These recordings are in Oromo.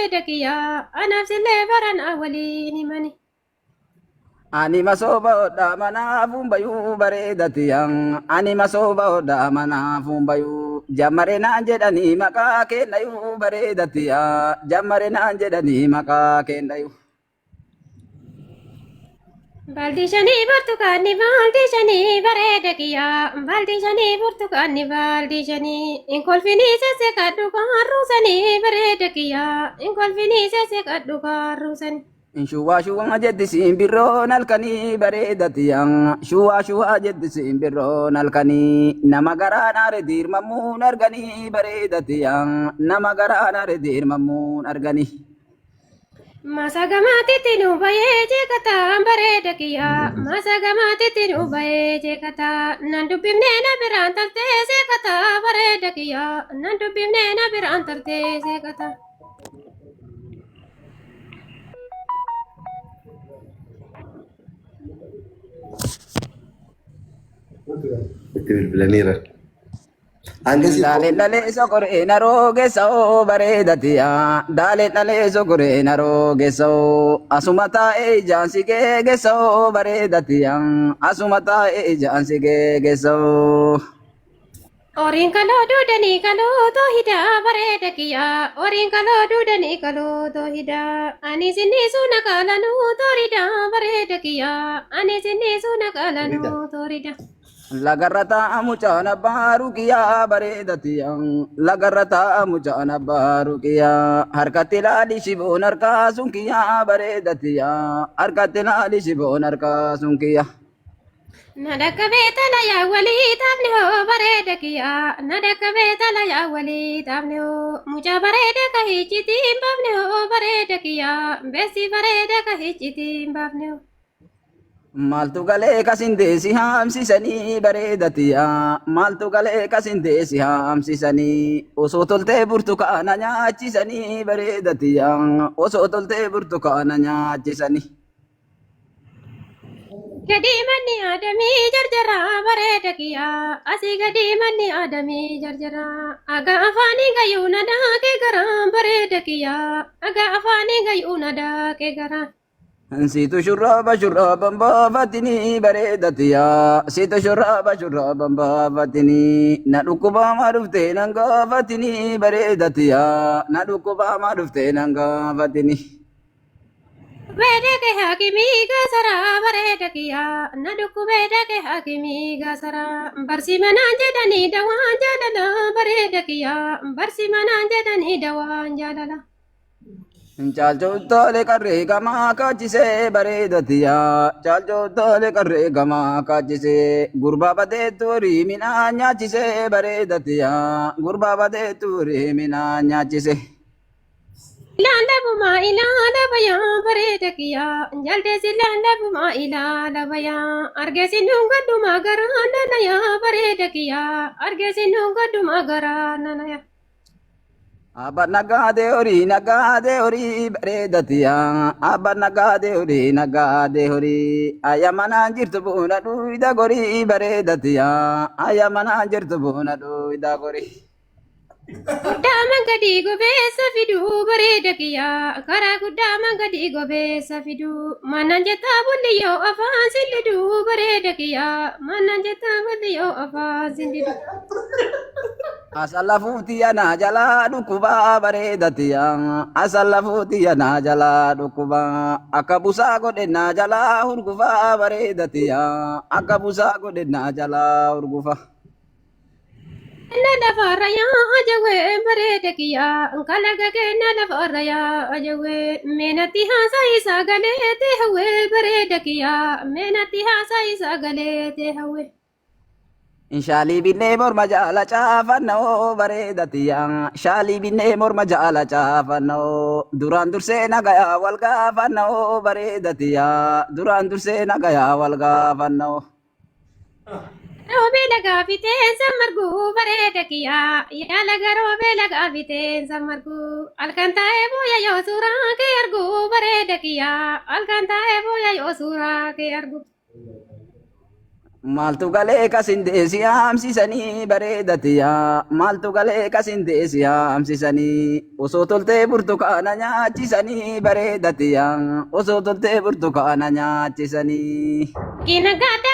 bareeda kiyyaa anaafsillee baran awwaliin himani. Ani masoba oda manafun bayu bareedatiyan. Ani masoba oda manafun bayu. Jammare naan jedhanii maqaa kennayu bareedatiya. Jammare naan jedhanii maqaa kennayu. Baaldi shanii burtukaanni baaldi shanii bareeda kiyyaa baaldi shanii burtukaanni baaldi shanii inkolfinii sessekadhu kaarruusanii bareeda kiyyaa inkolfinii sessekadhu kaarruusanii. Shuwa shuwa jettisiin birroon halkanii bareedatiyan. Shuwa shuwa jettisiin birroon halkanii. Nama garaa naare diirmamuun arganii bareedatiyan. Nama garaa naare diirmamuun arganii. Masa gamaatitti nu bayee jeekataa bareeda kiyyaa masa gamaatitti nu bayee jeekataa nan dubbifnee na biraan tartee seekataa bareeda kiyyaa nan dubbifnee na biraan tartee seekataa. Bilbilaniira. Angasi Dale dale sokore naro geso bareedatiya. Dale dale sokore naro geso. Asumata e jansi ke geso bareedatiya. Asumata e jansi ke geso. Oriin kaloo duudanii kaloo toohidaa bareeda kiyyaa oriin kaloo duudanii kaloo toohidaa ani sinniisuu naqaalanuu tooridaa bareeda kiyyaa ani sinniisuu naqaalanuu tooridaa. Lagarrata mucana baru kiya bareedatiya. Lagarrata mucana baru kiya. Harkatti laali shiboon harkaasun kiya bareedatiya. Harkatti laali shiboon harkaasun kiya. Nadaka beetala yaa walii taafne hoo bareeda kiyyaa nadaka beetala yaa walii taafne hoo mucaa bareeda ka hiiccitiin baafne hoo bareeda kiyyaa beessi bareeda ka hiiccitiin baafne hoo. Maaltu galee kasin deesi haamsisanii bareedatiya. Maaltu galee kasin deesi haamsisanii. Osoo toltee burtukaana nyaachisanii bareedatiya. Osoo toltee burtukaana nyaachisanii. Gadii manni aadamii jarjaraa bareeda kiyyaa asii gadii manni aadamii jarjaraa aga afaanii gayyuu na daakee garaa bareeda kiyyaa aga afaanii gayyuu na daakee garaa. Situ shurraba shurraban baafatini bareedatiya. Situ shurraba shurraban baafatini. Na dhukkubama dhuftee nan gaafatini bareedatiya. Na dhukkubama dhuftee nan gaafatini. Beeda ke hakimii gaasaraa bareeda kiyyaa na dhukkubeeda ke hakimii gaasaraa barsi manaan jedhanii dawaan jaalala bareeda kiyyaa barsi manaan jedhanii dawaan jaalala. Caalchoo tole qarree gamaa kaachisee bareedatiya. Caalchoo tole qarree gamaa kaachisee. Gurbaa badeetu horii minaan nyaachisee bareedatiya. Gurbaa badeetu horii minaan nyaachisee. Ilaala bumaa ilaala bayaa bareeda kiyyaa jaldees ilaala bumaa ilaala bayaa argeesi nuungadhumaa garaa nanayaa bareeda kiyyaa argeesi nuungadhumaa garaa nanayaa. Abba nagaade horii bareedatiya. Abba nagaade horii. Ayyamanaan jirtu buuna dhuida gorii bareedatiya. Ayyamanaan jirtu buuna dhuida gorii. Guddaa mangadii gobeessa fiduu bareeda kiyyaa karaa guddaa mangadii gobeessa fiduu mannan jettaa bulliyyoo afaan silliduu bareeda kiyyaa mannan jettaa bulliyyoo afaan silliduu. Asallafuutiya naa jalaa dhukkubaa bareedatiya. Asallafuutiya naa jalaa dhukkubaa. Akka busaa godhe naa jalaa hurgufaa bareedatiya. Akka busaa godhe naa jalaa hurgufaa. Kenna lafarra yaa ajawee bareeda kiyyaa kalaqa kenna lafarra yaa ajawee meenatti haasa isaa galeete hawwee bareeda kiyyaa meenatti haasa isaa galeete hawwee. Shaalii binnee morma jaala caafannoo bareedatiya. Shaalii binnee morma jaala caafannoo. Duraan dursee nagayaa wal gaafannoo bareedatiya. Duraan dursee nagayaa wal gaafannoo. Roobee lagaa fiteensa marguu bareeda kiyyaa yaala garoobee lagaa fiteensa marguu halkan taa'ee booya yoo suuraa kee arguu bareeda kiyyaa halkan taa'ee booya yoo suuraa kee arguu. Maaltu galee kasindeesi haamsisanii bareedatiyaa maaltu galee kasindeesi haamsisanii osoo toltee burtukaana nyaachisanii bareedatiyaa osoo toltee burtukaana nyaachisanii.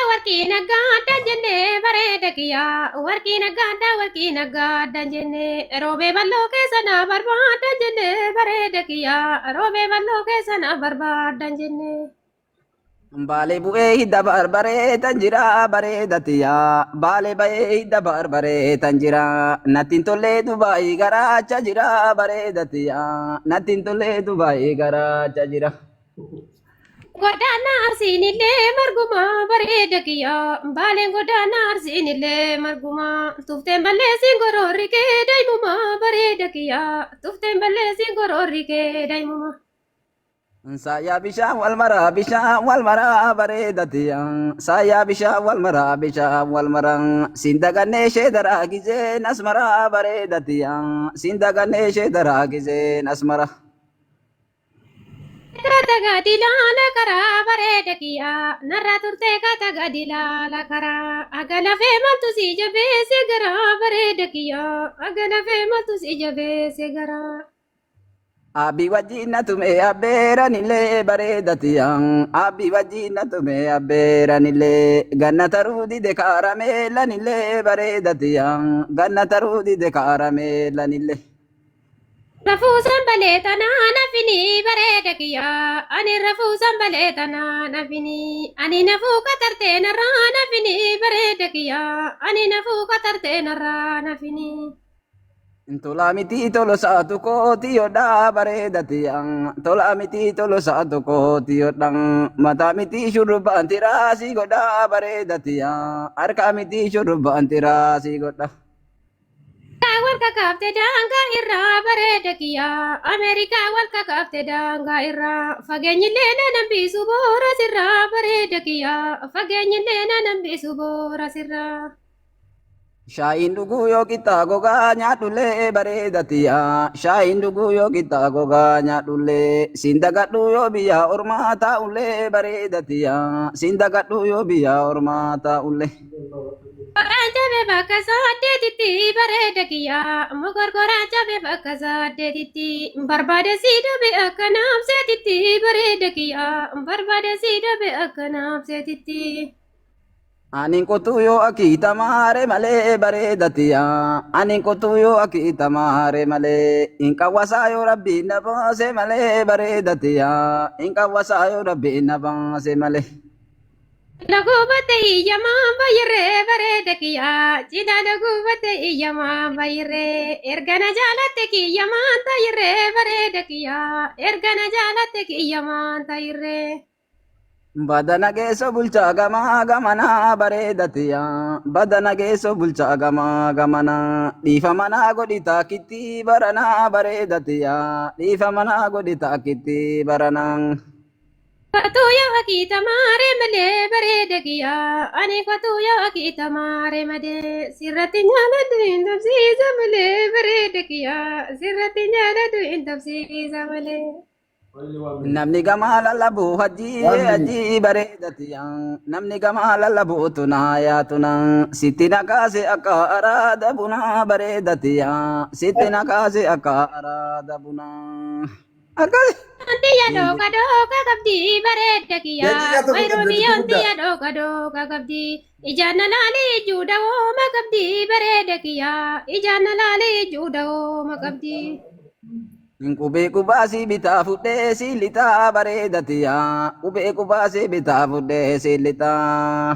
Warqii naggaadha jennee bareeda kiyyaa warqii naggaadha jennee roobee balloo keessa na barbaada jennee bareeda kiyyaa roobee balloo keessa na barbaada jennee. Baalee bu'ee hidda barbaree tan jira bareedatiyaa baalee ba'ee hidda barbaree tan jira nattiin tollee Dubaayii garaacha jira bareedatiyaa nattiin tollee Dubaayii garaacha jira. Godaana arsiinillee marguma bareeda kiyyaa baaleen godaana arsiinillee marguma tufteen balleessiin goroorri kee daa'imuma bareeda kiyyaa tufteen balleessiin goroorri kee daa'imuma. Saya bishaan wal maraa bareedatiyaa saya bishaan wal maraa sindagannee ishee daraa gizee nas maraa bareedatiyaa sindagannee ishee daraa gizee nas maraa. Kataga dilala karaa bareeda kiyyaa narra turtee kataga dilala karaa aga lafee maltu si jabeesse garaa bareeda kiyyaa aga lafee maltu si jabeesse garaa. Abi wajjin na tume abbeeranillee bareedatiyaa abi wajjin na tume abbeeranillee ganna taruu dide kaarameelanillee bareedatiyaa ganna taruu dide kaarameelanillee. Rafuusan balee tanaa nafini bareeda kiyyaa ani rafuusan balee tanaa nafini ani nafuu katartee narraa nafini bareeda kiyyaa ani nafuu katartee narraa nafini. Tola miti tolo satu kooti yodha bareedatiyaa tola miti tolo satu kooti yodhan mata miti shurrubbaan tiraasii godha bareedatiyaa harka miti shurrubbaan tiraasii godha. Walka kaafte daangaa irraa bareeda kiyyaa Ameerikaa walka kaafte daangaa irraa fageenyillee na nambisu boora sirraa bareeda kiyyaa fageenyillee na nambisu boora sirraa. Shaayiin dhuguu yoo qixxaa gogaa nyaadhullee bareedatiyaa shaayiin dhuguu yoo qixxaa gogaa nyaadhullee sindagadhuu yoo biyyaa ormaa taa'ullee bareedatiyaa sindagadhuu yoo biyyaa ormaa taa'ullee. Goraan jabe bakka saddeetitti bareeda kiyyaa mogorgoraan jabe bakka saddeetitti barbaade si dhabe akka naamseetitti bareeda kiyyaa barbaade si dhabe akka naamseetitti. Anin kotuu yoo akiita maare malee bareedatiyaa anin kotuu yoo akiita maare malee hin qawwasaa yoo rabbiin na baase malee bareedatiyaa hin qawwasaa yoo rabbiin na baase malee. Laguubate iyyamaan bayyirree bareeda kiyyaa cinaa laguubate iyyamaan bayyirree ergana jaalatte kiyyamaan tayyirree bareeda kiyyaa ergana jaalatte kiyyamaan tayyirree. Badana geesso bulchaa gamaa gamanaa bareedatiyaa badana geesso bulchaa gamaa gamanaa dhiifa manaa godhitaa kittii baranaa bareedatiyaa dhiifa manaa godhitaa kittii baranaa. Kotuu yoo hakiita maaree malee bareeda kiyyaa ani kotuu yoo hakiita maaree malee sirratti nyaalatu hin dhabsiisa malee bareeda kiyyaa sirratti nyaalatu hin dhabsiisa malee. Namni gamaa lallabuu hajjii bareedatiyaa namni gamaa lallabuu tunaa yaatuna sitti nakaase akka araada bunaa bareedatiyaa sitti nakaase akka araada bunaa. Antiya doka doka kabdi bareeda kiyyaa wayrooni antiya doka kabdi ijaanna laalee juuda wooma kabdi bareeda kiyyaa ijaanna laalee juuda wooma kabdi. Qubee qubaasii bitaa fudhee siilitaa bareedatiyaa qubee qubaasii bitaa fudhee siilitaa.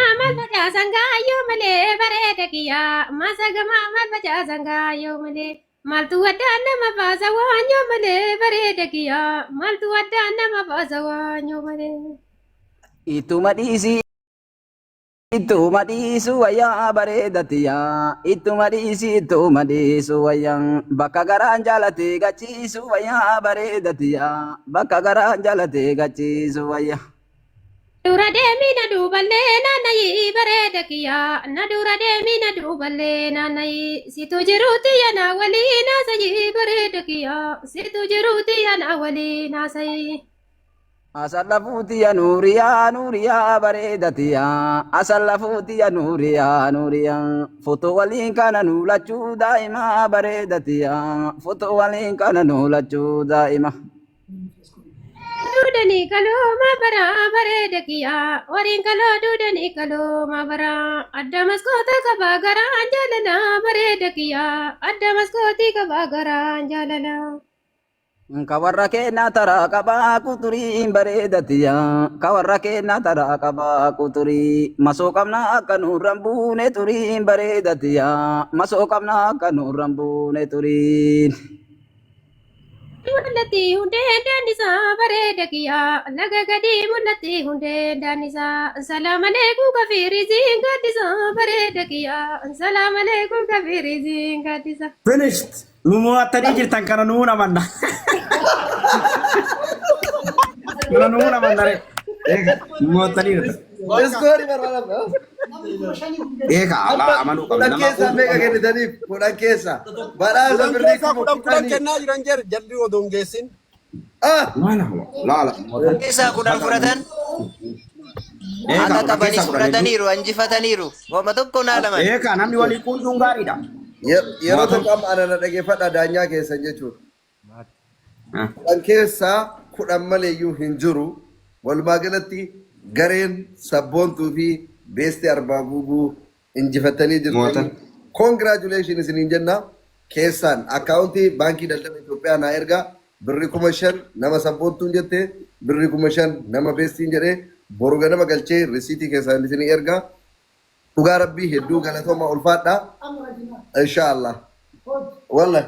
Amal facaasan gaayyoo malee bareeda kiyyaa masagamaa amal facaasan gaayyoo malee. Maltu waddaan nama baasa waanyoo malee bareeda kiyyaa maltu waddaan nama baasa waanyoo malee. Ittuma dhiisu wayyaa bareedatiyaa ittuma dhiisu wayyaa bakka garaan jaalatee gachiisu wayyaa bareedatiyaa bakka garaan jaalatee gachiisu wayyaa. Dura deemii na duuballee naannayii bareeda kiyyaa na dura deemii na duuballee naannayii situ jiruuti yana walii naasayii bareeda kiyyaa situ jiruuti yana walii naasayii. Asallafuuti ya nuuriyaa nuuriyaa bareedatiyaa asallafuuti ya nuuriyaa nuuriyaa foto waliin kana nuulachuu daa'ima bareedatiyaa foto waliin kana nuulachuu daa'ima. Dudani kaloma bara bareeda kiyaa wariin kaloo dudani kaloma bara adda maskoota qabaa garaan jaalala bareeda kiyaa adda maskooti qabaa garaan jaalala. Kawarra keenna taraa qabaa kuturiin bareedatiyaa kawarra keenna taraa qabaa kuturii masoo qabna akka nurraan buune turiin bareedatiyaa masoo qabna akka nurraan buune turiin. Mul'atti hundee daandisaa bareeda kiyaa laga gadi mul'atti hundee daandisaa salaam aleekum kafiiriziin gaddisaa bareeda kiyaa salaam aleekum kafiiriziin gaddisaa. Finished. Lumuwattanii jirtan kana nuu namanna. Kana nuu namanna re. Lumuwattanii jirtan. Iskoori barbaadama. Ala amanuu qabna. Kudhan keessa meeqa kennitaniif? Kudhan keessa. Badhaasa birrii kudhan kennaa jiran jalli odoo hin geessin. Laala. Keessa kudhan fudhatan. Akka qabanii fudhataniiru, injifataniiru. Wama tokko naa laman. Eegaa namni walii kunuun gaariidha. Yeroo tokko amma ana dhaggeeffadha daanyaa keessan jechuudha. Kudhan keessaa kudhan maleeyyuu hin jiru. Walumaa galatti gareen sabboontuu fi beesti arbaa guuguu injifatanii jirtan. Congratulations isiniin jenna. Keessaan akkaawuntii baankii daldala Itoophiyaa naa ergaa birri 5,000 nama sabboontuun jettee birri 5,000 nama beestiin jedhee boru ganama galchee risiitii keessaan isinii ergaa. Dhugaa rabbii hedduu galatooma ulfaadha. Inshallah. Wallah.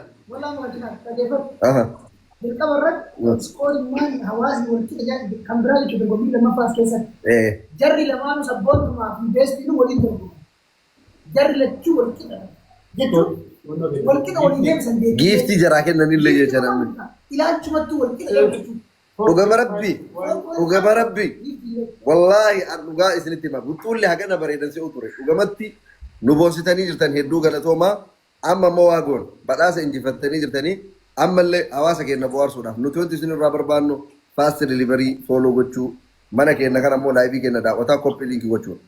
Dirqama irratti iskoorimaan hawaasni walitti kan biraa jechuudha gobii lammaffaa keessatti. Jarri lamaanuu sabboontumaa fi beestiin waliin dorgomu. Jarri lachuu walitti jechuun walitti waliin deebisan deebiin. Giiftii jaraa kennanillee jecha namni. Ilaalchumattuu walitti jechuudha. Dhugama rabbii. Dhugama rabbii. Wallaahi dhugaa isinitti hima. Buxuullee hagana bareedan si'u ture. Dhugamatti nu boonsitanii jirtan hedduu galatoomaa. Amma immoo waa goon badhaasa injifattanii jirtanii. Ammallee hawaasa keenya bohaarsuudhaaf nuti wanti isin irraa barbaannu faast deliverii fooloo gochuu mana keenya kan ammoo laayivii keenya daawwataa koppii liinkii gochuudha.